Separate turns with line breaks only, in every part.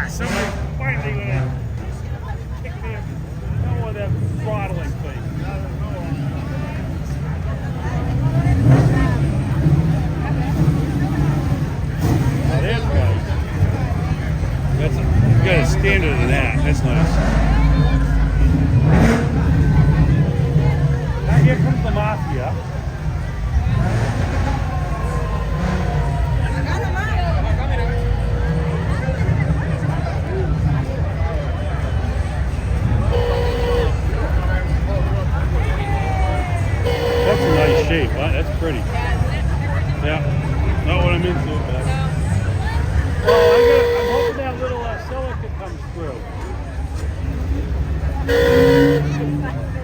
Somebody's finally gonna kick me up. No more of that throttling thing. Oh, that's nice. You got a standard of that. That's nice. Now here comes the mafia. That's a nice shape. Huh? That's pretty. Yeah. Not what I'm into, but. Oh, I'm hoping that little silica comes through.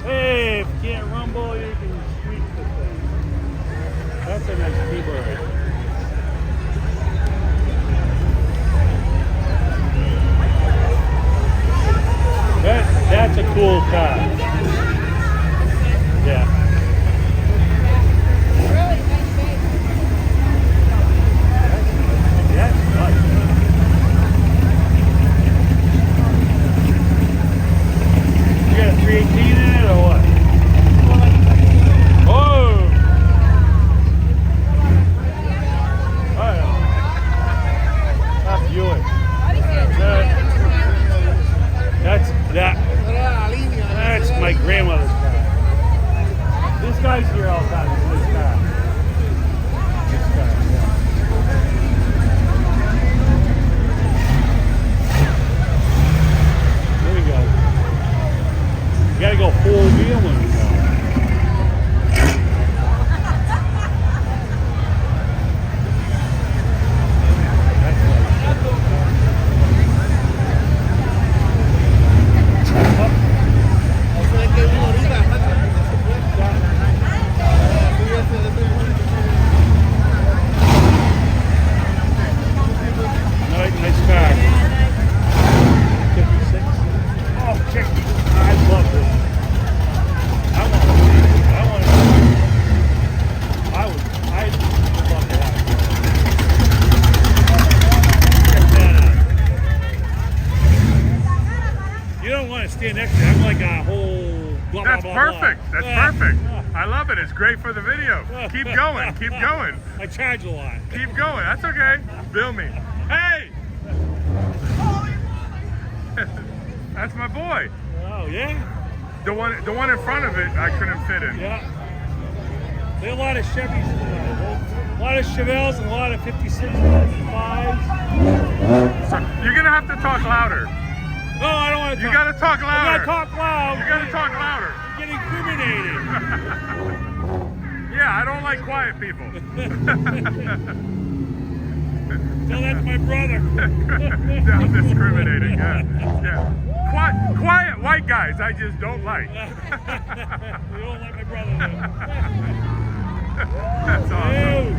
Hey, if you can't rumble, you can squeak the thing. That's a nice T-bird. That's a cool car. Yeah. You got a 318 in it or what? Oh! Oh yeah. That's Buick. That's my grandmother's car. This guy's here all the time. It's his car. This car, yeah. There we go. You gotta go full wheel when we go. Nice car. 56. Oh, check. I love this. I want to love that. Check that out. You don't want to stand next to it. I'm like a whole blah,
That's
blah, blah,
perfect.
blah.
That's perfect. I love it. It's great for the video. Keep going. Keep going.
I charge a lot.
Keep going. That's okay. Bill me. Hey! That's my boy.
Oh, yeah?
The one in front of it, I couldn't fit in.
Yeah. There are a lot of Chevys, a lot of Chevelles and a lot of 56, 55s.
So you're gonna have to talk louder.
No, I don't want to talk.
You gotta talk
I
louder.
gotta talk loud.
You gotta talk louder.
You get incriminated.
Yeah, I don't like quiet people.
No, that's my brother.
I'm discriminating. Yeah. Quiet white guys, I just don't like.
You don't like my brother, though.
That's awesome.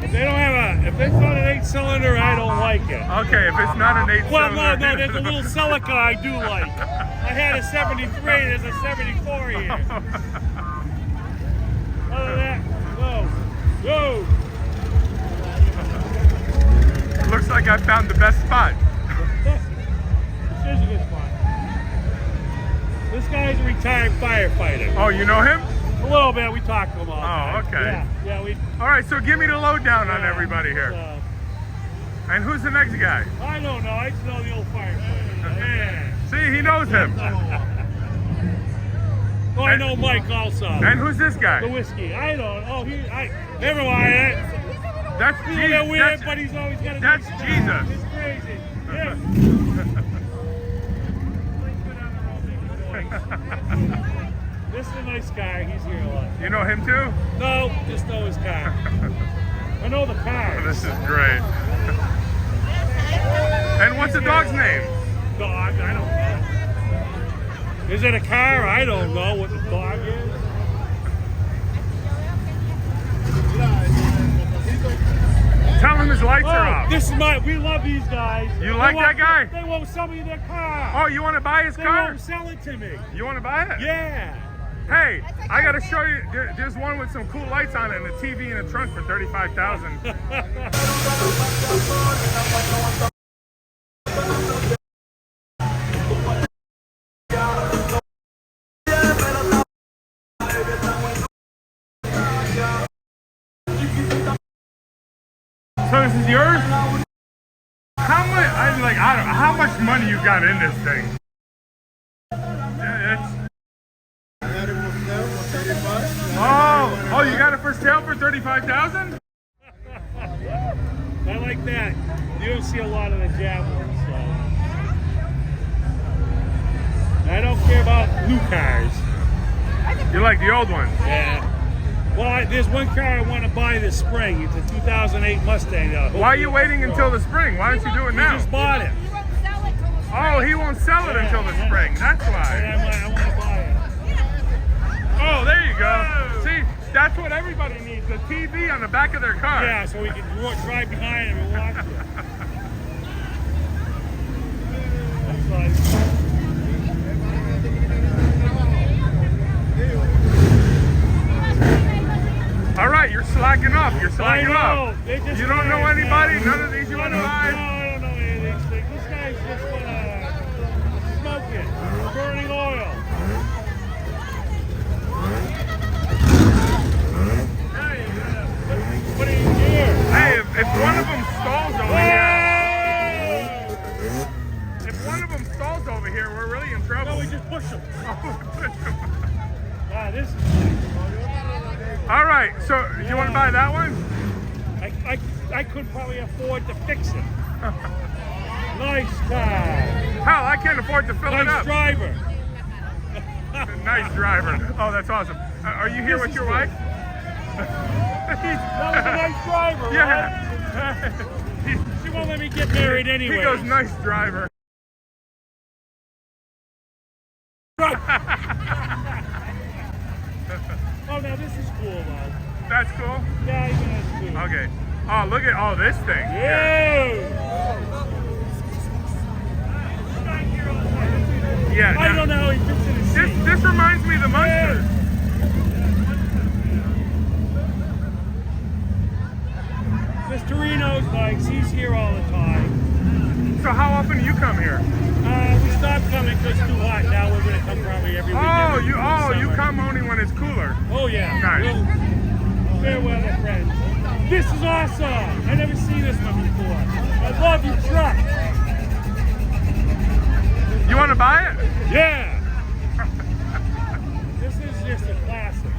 If they don't have if it's not an 8-cylinder, I don't like it.
Okay, if it's not an 8-cylinder.
Well, no, there's a little Celica I do like. I had a 73, there's a 74 here. Other than that, go.
Looks like I found the best spot.
This is a good spot. This guy's a retired firefighter.
Oh, you know him?
A little bit. We talk to him all the time.
Oh, okay.
Yeah, we.
All right, so give me the lowdown on everybody here. And who's the next guy?
I don't know. I just know the old firefighter. Yeah.
See, he knows him.
Oh, I know Mike also.
And who's this guy?
The whiskey. I don't. Oh, never mind.
That's
He's
Jesus.
a little weird, but he's always got a
That's
good
Jesus.
style. It's crazy. Yeah. This is a nice guy. He's here a lot.
You know him too?
No, just know his car. I know the car.
Oh, this is great. And what's the dog's name?
Dog, I don't know. Is it a car? I don't know what the dog is.
Tell him his lights are off.
This is we love these guys.
You like that guy?
They won't sell me their car.
Oh, you want to buy his
They
car?
won't sell it to me.
You want to buy it?
Yeah.
Hey, I gotta show you. There's one with some cool lights on it and a TV in the trunk for $35,000. So this is yours? How much? I don't know how much money you got in this thing. Oh, you got it for sale for $35,000?
I like that. You don't see a lot of the Javelins, so. I don't care about new cars.
You like the old ones?
Yeah. Well, there's one car I want to buy this spring. It's a 2008 Mustang.
Why are you waiting until the spring? Why don't you do it now?
I just bought it.
Oh, he won't sell it until the spring. That's why.
I want to buy it.
Oh, there you go. See, that's what everybody needs, a TV on the back of their car.
Yeah, so we can drive behind him and watch it. That's fine.
All right, you're slacking up. You're slacking
I know.
up.
They just
You don't know anybody? None of these you want to
No,
buy?
I don't know any of these things. This guy's just smoking, burning oil. What are you here?
Hey, if one of them stalls over here, if one of them stalls over here, we're really in trouble.
No, we just push him. This.
All right, so you want to buy that one?
I could probably afford to fix it. Nice car.
Hell, I can't afford to fill it
Nice
up.
driver.
Nice driver. Oh, that's awesome. Are you here with your wife?
That was a nice driver,
Yeah.
right? She won't let me get married anyway.
He goes, nice driver.
Oh, now this is cool, though.
That's cool?
Yeah, even that's cool.
Okay. Oh, look at this thing.
Yeah.
Yeah.
I don't know how he fits in his seat.
This reminds me of the Munsters.
Mr. Reno's bikes, he's here all the time.
So how often do you come here?
We stopped coming because it's too hot. Now we're going to come probably every weekend.
You come only when it's cooler.
Oh, yeah.
Nice.
Fair weather friends. This is awesome. I never seen this one before. I love your truck.
You want to buy it?
Yeah. This is just a classic.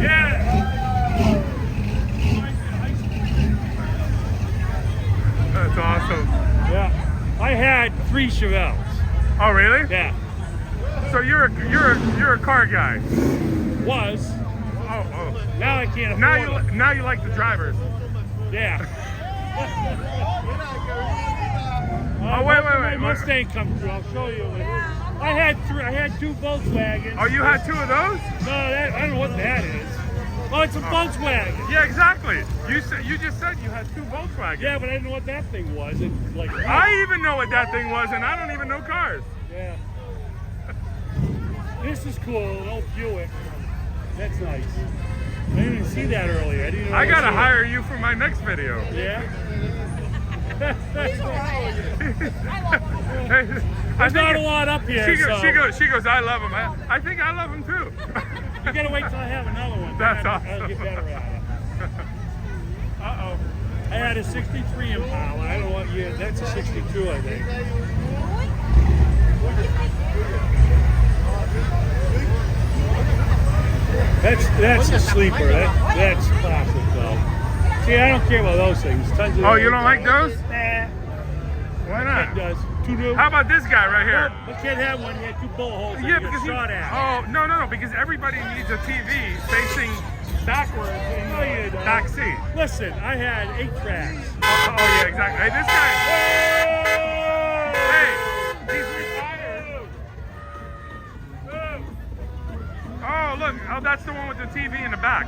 Yeah.
That's awesome.
Yeah. I had 3 Chevelles.
Oh, really?
Yeah.
So you're a car guy.
Was.
Oh.
Now I can't afford it.
Now you like the drivers.
Yeah.
Oh, wait.
My Mustang come through. I'll show you. I had 2 Volkswagens.
Oh, you had 2 of those?
No, I don't know what that is. Oh, it's a Volkswagen.
Yeah, exactly. You just said you had 2 Volkswagens.
Yeah, but I didn't know what that thing was. It's like.
I even know what that thing was, and I don't even know cars.
Yeah. This is cool. An old Buick. That's nice. I didn't even see that earlier. I didn't.
I gotta hire you for my next video.
Yeah.
There's
not a lot up here.
She goes, I love him. I think I love him too.
You gotta wait till I have another one.
That's
I'll
awesome.
get better at it.
Uh-oh.
I had a 63 Impala. I don't know what year. That's a 62, I think. That's a sleeper. That's classic, though. See, I don't care about those things. Tons of
You don't like those?
Nah.
Why
My kid
not?
does. 2 new.
How about this guy right here?
The kid had one. He had 2 bullet holes.
Yeah,
and he
because
got shot at.
Oh, no, because everybody needs a TV facing backwards in the back seat.
Listen, I had 8 tracks.
Oh, yeah, exactly. Hey, this guy. Hey, he's retired. Oh, look. Oh, that's the one with the TV in the back.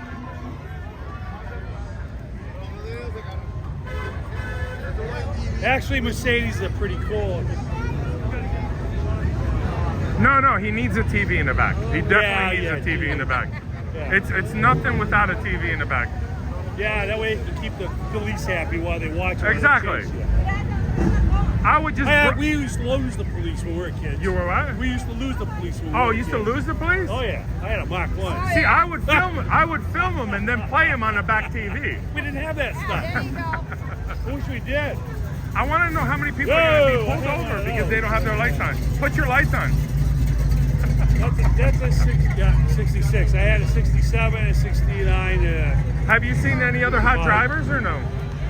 Actually, Mercedes are pretty cool.
No, he needs a TV in the back. He definitely needs a TV in the back.
Yeah.
It's nothing without a TV in the back.
Yeah, that way you can keep the police happy while they watch.
Exactly. I would just.
We used to lose the police when we were kids.
You were what?
We used to lose the police when we were
Oh, you used to
kids.
lose the police?
Oh yeah, I had a Mach 1.
See, I would film them and then play them on the back TV.
We didn't have that stuff. I wish we did.
I want to know how many people are going to be pulled over because they don't have their lights on. Put your lights on.
That's a 66. I had a 67, a 69.
Have you seen any other hot drivers or no?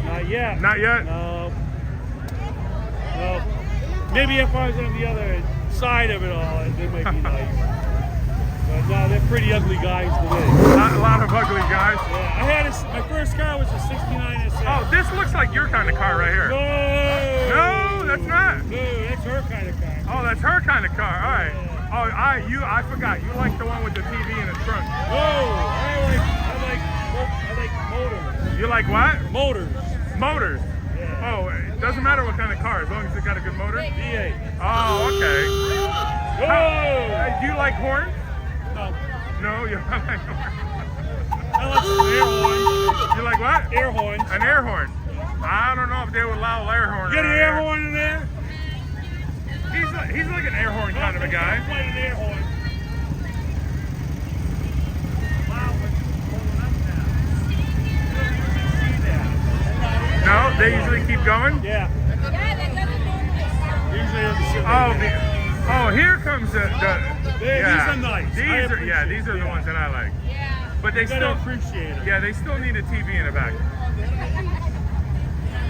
Not yet.
Not yet?
No. Maybe if I was on the other side of it all, they might be nice. But no, they're pretty ugly guys to me.
A lot of ugly guys.
Yeah, I had my first car was a 69 SF.
Oh, this looks like your kind of car right here. No, that's not.
No, that's her kind of car.
Oh, that's her kind of car. All right. Oh, I forgot. You like the one with the TV in the trunk.
Oh, I like motors.
You like what?
Motors.
Motors.
Yeah.
Oh, it doesn't matter what kind of car, as long as it got a good motor.
V8.
Oh, okay.
Oh.
Do you like horns?
No.
No, you don't like horns.
I like some air horns.
You like what?
Air horns.
An air horn. I don't know if they would allow air horn.
Get an air horn in there?
He's like an air horn kind of a guy.
Play an air horn.
No, they usually keep going.
Yeah. Usually
Oh, here comes the
These are nice.
These are the ones that I like. But they still
appreciate it.
Yeah, they still need a TV in the back.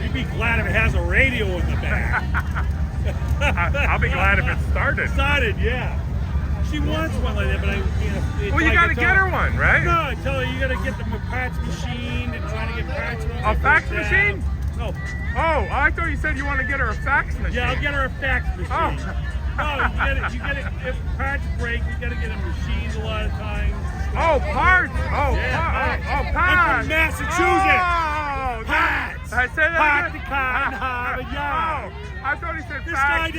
You'd be glad if it has a radio in the back.
I'll be glad if it started.
Started, yeah. She wants one like that, but
Well, you got to get her one, right?
No, I tell her you got to get the fax machine and trying to get parts.
A fax machine?
No.
Oh, I thought you said you want to get her a fax machine.
Yeah, I'll get her a fax machine.
Oh.
No, you get it. If parts break, you got to get them machined a lot of times.
Oh, parts. Oh,
Yeah,
parts.
I'm from Massachusetts.
Oh,
Parts.
I said that again.
Oh,
I thought he said
this
fax.
guy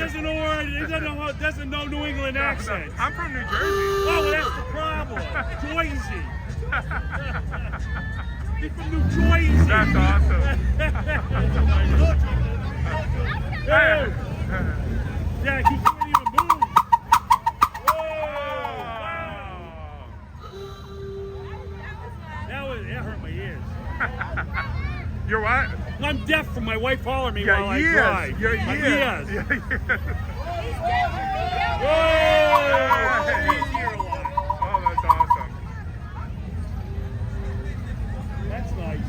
doesn't know New England accent.
I'm from New Jersey.
Oh, well, that's the problem. Jersey. He's from New Jersey.
That's awesome.
Hey. Yeah, he can't even move. That hurt my ears.
You're what?
I'm deaf from my wife following me
Your
while
ears.
I drive.
Your
My
ears.
ears.
Your ears.
He's here a lot.
Oh, that's awesome.
That's nice.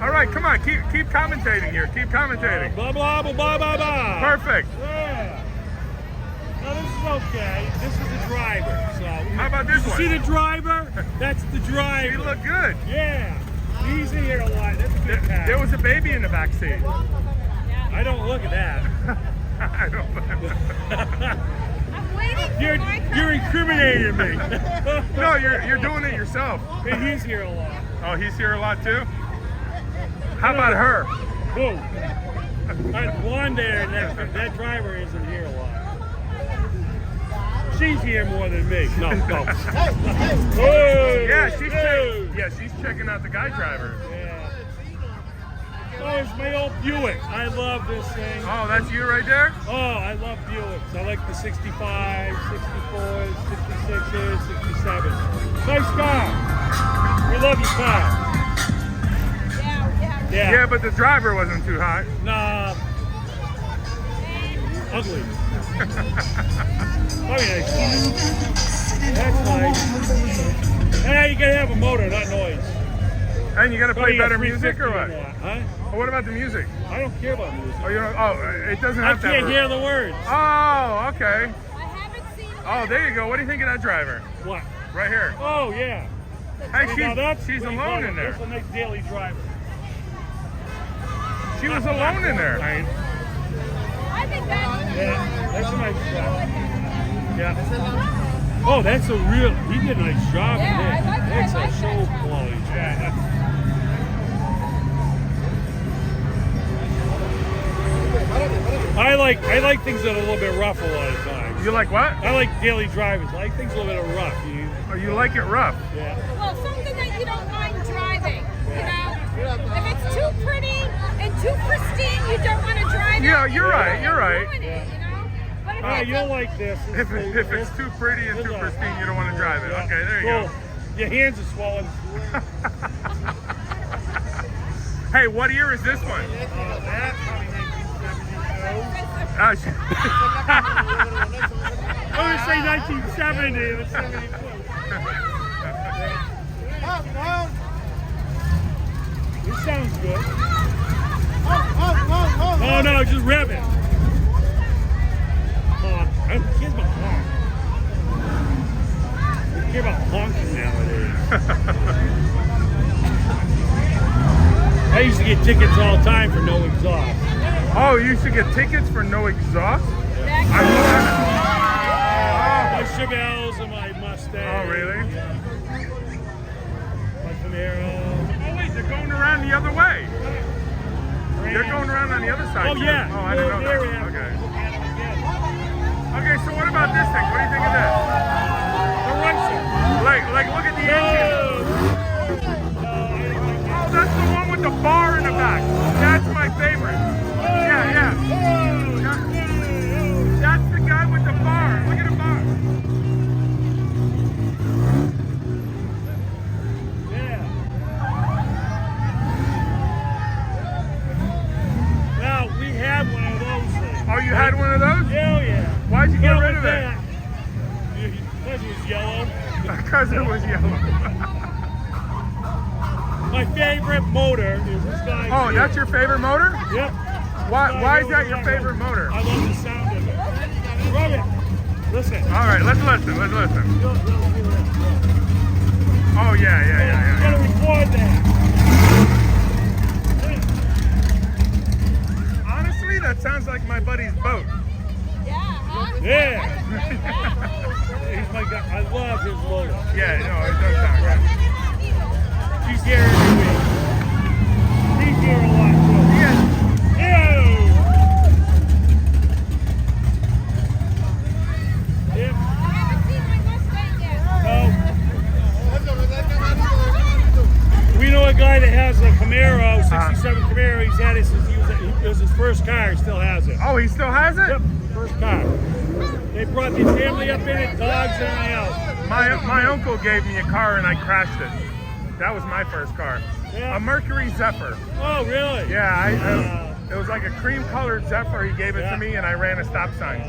All right, come on, keep commentating here. Keep commentating.
Blah, blah, blah, blah, blah, blah.
Perfect.
Yeah. No, this is okay. This is the driver. So
How about this one?
See the driver? That's the driver.
You look good.
Yeah. He's in here a lot. That's a good car.
There was a baby in the back seat.
I don't look at that.
I don't.
I'm waiting for my
You're incriminating me.
No, you're doing it yourself.
And he's here a lot.
Oh, he's here a lot too? How about her?
Whoa. That blonde there, that driver isn't here a lot. She's here more than me. No. Hey,
She's checking out the guy driver.
Yeah. Oh, it's my old Buick. I love this thing.
Oh, that's you right there?
Oh, I love Buicks. I like the 65, 64s, 66s, 67s. Nice car. We love your car.
Yeah, but the driver wasn't too hot.
Nah. Ugly. Very nice car. That's nice. Hey, you gotta have a motor, not noise.
And you gotta play better music or
350
what?
in that, huh?
Oh, what about the music?
I don't care about music.
Oh, you don't. Oh, it doesn't
I
have to.
can't hear the words.
Oh, okay.
I haven't seen him.
Oh, there you go. What do you think of that driver?
What?
Right here.
Oh, yeah.
Hey,
Now
she's
what do you
alone
call
in
it?
there.
That's a nice daily driver.
She was alone in there.
I think that's
That's a nice driver. Yeah. Oh, that's a real. He did a nice job in
Yeah,
there.
I like that.
That's
I like
a show
that job.
quality job. I like things that are a little bit rough a lot of times.
You like what?
I like daily drivers. I like things a little bit rough.
Oh, you like it rough?
Yeah.
Well, something that you don't mind driving, you know? If it's too pretty and too pristine, you don't want to drive it.
Yeah, you're right. You're right.
Ruin it, you know? But if
Ah,
it's
you don't like this.
If it's too pretty and too pristine, you don't want to drive it. Okay, there you go.
Your hands are swollen.
Hey, what year is this one?
That probably 1972. I would say 1970. But 72. This sounds good. Oh no, just rev it. Who cares about honk? Who cares about honking nowadays? I used to get tickets all the time for no exhaust.
Oh, you used to get tickets for no exhaust?
Back
My Chevelles and my Mustang.
Oh, really?
Yeah. My Camaro.
Oh, wait, they're going around the other way. They're going around on the other side.
Oh,
too.
yeah.
Oh, I didn't know
There we
that.
have
Okay.
it.
Okay, so what about this thing? What do you think of this?
The racer.
Like, look at the engine. Oh, that's the one with the bar in the back. That's my favorite. Yeah. That's the guy with the bar. Look at the bar.
Yeah. Now, we had one of those things.
Oh, you had one of those?
Hell yeah.
Why'd you get
What
rid
was
of it?
that? Because it was yellow.
Because it was yellow.
My favorite motor is this guy.
Oh,
here.
that's your favorite motor?
Yep.
Why is that your favorite motor?
I love the sound of it. Rub it. Listen.
All right, let's listen. Oh,
You
yeah.
gotta record that.
Honestly, that sounds like my buddy's boat.
Yeah, huh?
Yeah. He's my guy. I love his motor.
Yeah, no, it does sound good.
He's here every week. He's here a lot too.
Yeah.
Ew. Yep.
I haven't seen my Mustang yet.
No. We know a guy that has a Camaro, 67 Camaro. He's had it since it was his first car. He still has it.
Oh, he still has it?
Yep, first car. They brought the family up in it, dogs and everything else.
My uncle gave me a car and I crashed it. That was my first car.
Yeah.
A Mercury Zephyr.
Oh, really?
Yeah, it was like a cream-colored Zephyr. He gave it to me and I ran a stop sign.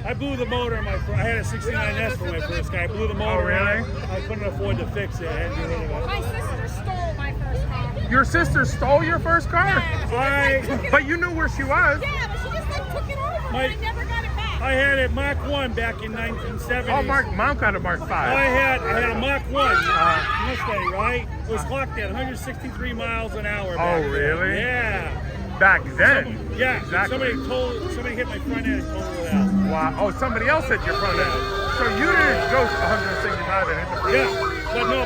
I blew the motor in my. I had a 69S for my first car. I blew the motor.
Oh, really?
out. I couldn't afford to fix it. I had to get rid of it.
My sister stole my first car.
Your sister stole your first car?
Yeah, she just, like, took it
But you knew where she was.
Yeah, but she just like took it over
My-
and I never got it back.
I had a Mach 1 back in 1970.
Oh, Mom got a Mark 5.
I had a Mach 1 Mustang, right? It was clocked at 163 miles an hour. Back then.
really?
Yeah.
Back then.
Yeah.
Exactly.
Somebody hit my front end and totaled it out.
Wow. Oh, somebody else hit your front end. So you didn't go 165 and hit the front end.
Yeah. But no,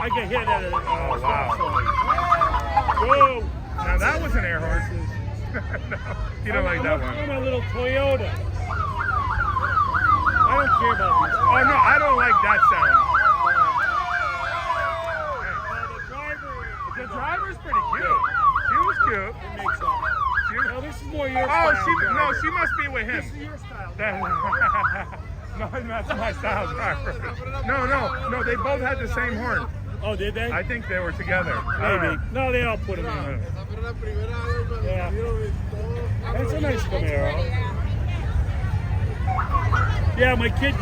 I get hit at a
Oh, wow.
stop sign. Whoa.
Now that was an air horse. No, you don't like that
I'm
one.
a little Toyota. I don't care about these.
Oh no, I don't like that sound. The driver's pretty cute. She was cute.
It makes up. No, this is more your
Oh,
style.
no, she must be with him.
This is your style.
No, that's my style driver. No, they both had the same horn.
Oh, did they?
I think they were together.
Maybe. No, they all put them in. Yeah. That's a nice Camaro. Yeah, my kid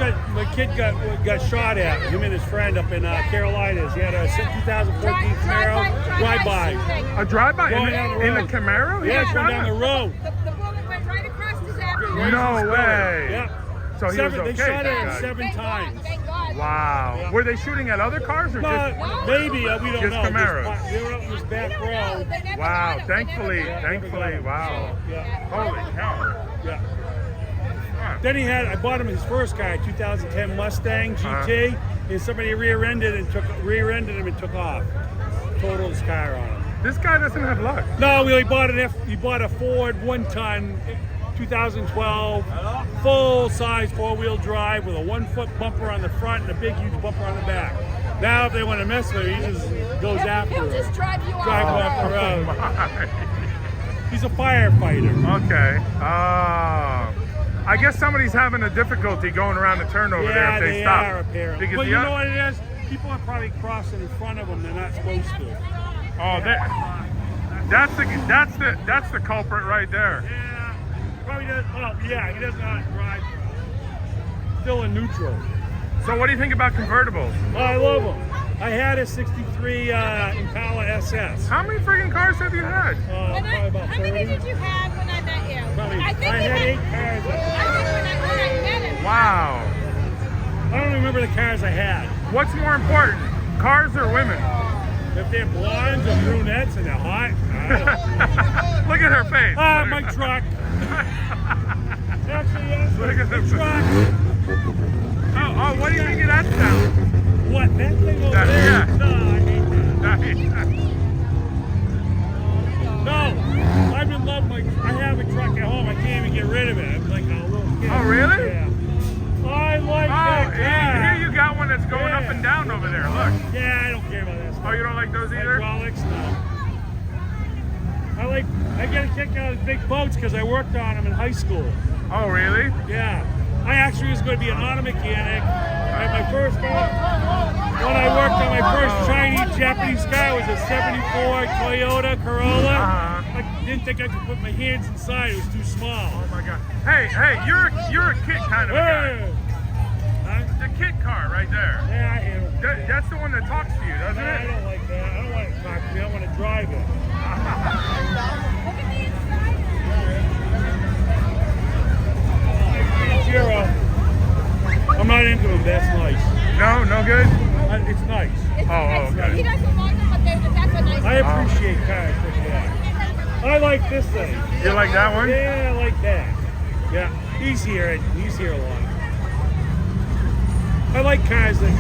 got shot at. Him and his friend up in Carolinas. He had a 2014 Camaro drive-by.
A drive-by
Going down the
in the
road.
Camaro?
Yeah,
He
going
shot
down the
him?
road.
The bullet went right across his abdomen.
No
Crazy
way.
Yeah.
So he was okay.
They shot
thank
it
God.
7
Thank
times.
God, thank God.
Wow.
Yeah.
Were they shooting at other cars or
No,
just?
maybe we don't
Just
know.
Camaros.
They were up in this back
We don't know.
row.
They never
Wow.
got him. They
Thankfully,
never got him.
thankfully, wow.
Yeah,
Holy cow.
yeah.
Huh.
Then I bought him his first car, a 2010 Mustang GT, and somebody rear-ended him and took off. Totaled his car on him.
This guy doesn't have luck.
No, he bought a Ford 1-ton, 2012, full-size four-wheel drive with a 1-foot bumper on the front and a big, huge bumper on the back. Now, if they want to mess with it, he just goes after
He'll
it.
just drive you
Drive him
off
off the road.
My.
He's a firefighter.
Okay. I guess somebody's having a difficulty going around the turn over there if they stop.
Are, apparently.
Because
But you know what it is? People are probably crossing in front of them. They're not supposed to.
Oh, that's the culprit right there.
Yeah. Probably does. Oh, yeah. He does not drive. Still in neutral.
So what do you think about convertibles?
Oh, I love them. I had a 63 Impala SS.
How many freaking cars have you had?
Probably about 30.
How many did you have when I met you?
Probably,
I think
I
you
had 8 cars.
I think when I met him.
Wow.
I don't remember the cars I had.
What's more important, cars or women?
If they're blondes or brunettes and they're hot, I don't know.
Look at her face.
My truck. Actually, yes,
Look at
the
this.
truck.
Oh, what do you think of that sound?
What, that thing over
That-
there?
yeah.
No, I hate that. No, I'm in love. I have a truck at home. I can't even get rid of it. I'm like a little kid.
Oh, really?
Yeah. I like
Oh,
that
here
car.
you got one that's going up and down over there. Look.
Yeah, I don't care about that stuff.
Oh, you don't like those either?
Hydraulics, no. I get a kick out of big boats because I worked on them in high school.
Oh, really?
Yeah. I actually was going to be an auto mechanic. And my first car, when I worked on my first Chinese Japanese car, was a 74 Toyota Corolla. I didn't think I could put my hands inside. It was too small.
Oh my God. Hey, you're a kit kind of a guy.
Huh?
The kit car right there.
Yeah, I am.
That's the one that talks to you, doesn't
No, I
it?
don't like that. I don't want it to talk to me. I want to drive it.
Look at the inside.
Zero. I'm not into them. That's nice.
No good?
It's nice.
Okay.
He doesn't like them, but that's a nice
I appreciate cars like that. I like this thing.
You like that one?
Yeah, I like that. Yeah, he's here. He's here a lot. I like cars that,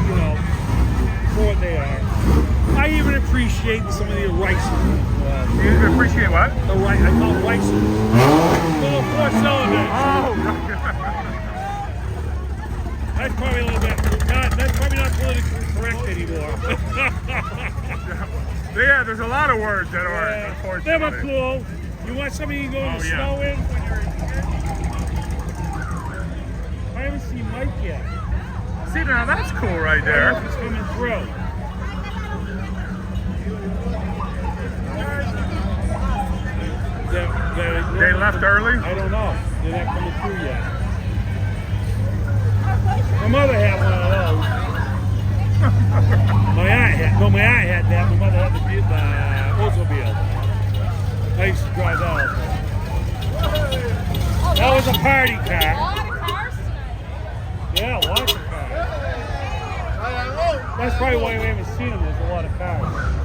for what they are. I even appreciate some of the racers.
You appreciate what?
I call them racers. Little 4 cylinders.
Oh,
That's probably a little bit. That's probably not politically correct anymore.
yeah, there's a lot of words that are,
Them are
unfortunately.
cool. You want something you can go in the snow in? I haven't seen Mike yet.
See, now that's cool right
I
there.
hope he's coming through.
They left early?
I don't know. They're not coming through yet. My mother had one of those. my aunt had that. My mother had the Oldsmobile. I used to drive that all the time. That was a party car.
A lot of cars tonight.
Yeah, lots of cars. That's probably why we haven't seen them. There's a lot of cars.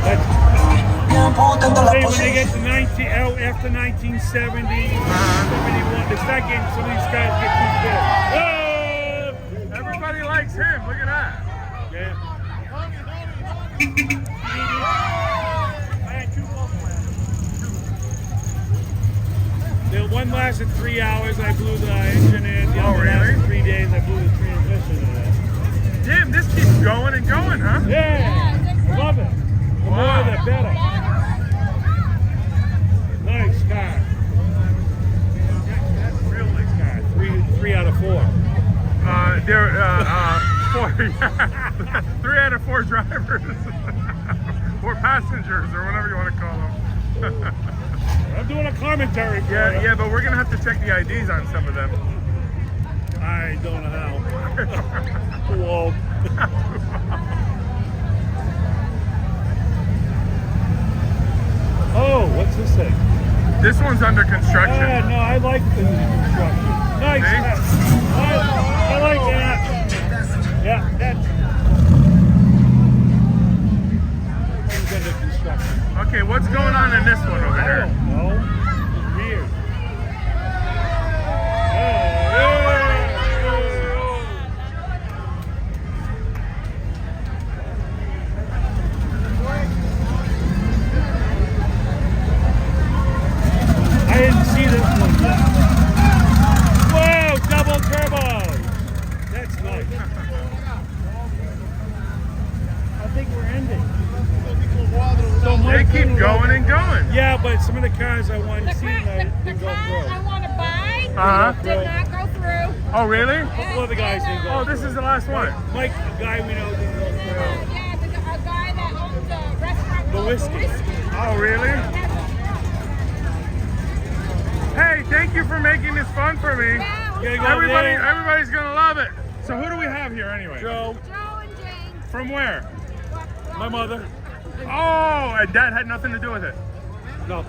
Hey, when they get to after 1970, 71, they start getting, some of these guys get too big.
Everybody likes him. Look at that.
Yeah. I had 2 The one lasted 3 hours. I blew the engine in. The other lasted 3 days. I blew the transmission in it.
Damn, this keeps going and going, huh?
Yeah, I love it. The more, the better. Nice car. Real nice car. 3 out of 4.
There, 3 out of 4 drivers. Or passengers, or whatever you want to call them.
I'm doing a commentary for you.
Yeah, but we're going to have to check the IDs on some of them.
I don't know how. Too old. Oh, what's this thing?
This one's under construction.
No, I like the construction. Nice.
See?
I like that. Yeah, that's under construction.
Okay, what's going on in this one over
I
here?
don't know. It's weird.
They keep going and going.
Yeah, but some of the cars I wanted
The
to see
car,
tonight
the
didn't go
car I
through.
want to buy
Uh-huh.
did not go through.
Oh, really?
A couple of the guys didn't go
Oh, this is the last one.
Mike, the guy we know, didn't go through.
Yeah, a guy that owns a restaurant
The
called
Whiskey.
Oh, really? Hey, thank you for making this fun for me.
Yeah,
You gotta go over there.
Everybody's gonna love it. So who do we have here anyway?
Joe,
Joe and Jane.
From where?
my mother.
Oh, and Dad had nothing to do with it.
No.